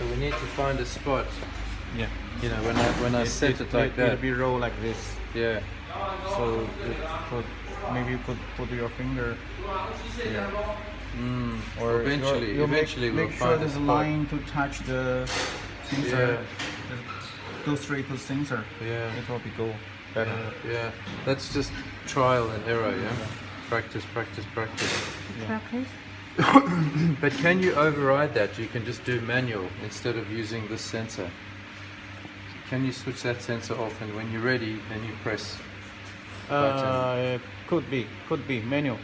So we need to find a spot. Yeah. You know, when I set it like that. It'll be roll like this. Yeah. So maybe you could put your finger here. Or Eventually, eventually make we'll sure find a there's a spot. line to touch the sensor. Yeah. Go straight to the sensor. Yeah. It will be go better. Yeah. That's just trial and error. Yeah. Practice, practice, practice. Practice. But can you override that? You can just do manual instead of using this sensor. Can you switch that sensor off, and when you're ready, then you press button? Could be manual.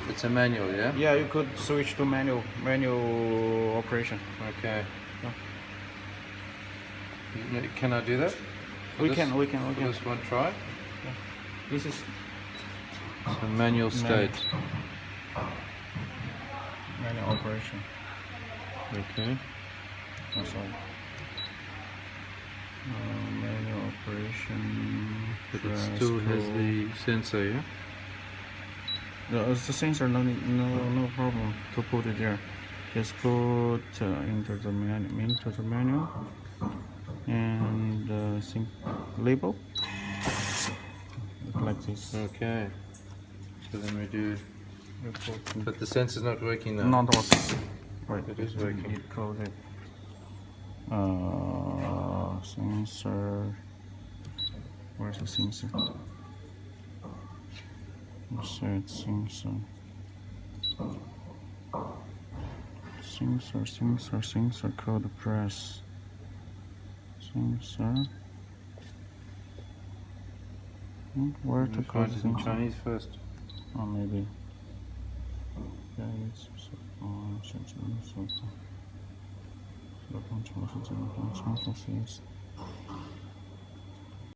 It's a manual, yeah? Yeah, you could switch to manual operation. Okay. Yeah. Can I do that? We For can. this one try? This is So manual state. manual operation. Okay. Oh, sorry. Manual operation. But it press still has go. the sensor, yeah? No, it's the sensor. No problem to put it there. Just put into the menu and label like this. Okay. So then we do. Report. But the sensor's not working now. Not working. Wait, It is working. It close it. Sensor. Where's the sensor? Insert sensor. Sensor code press. Sensor. Where to Try code it in sensor? Chinese first. Oh, maybe. Yeah, it's so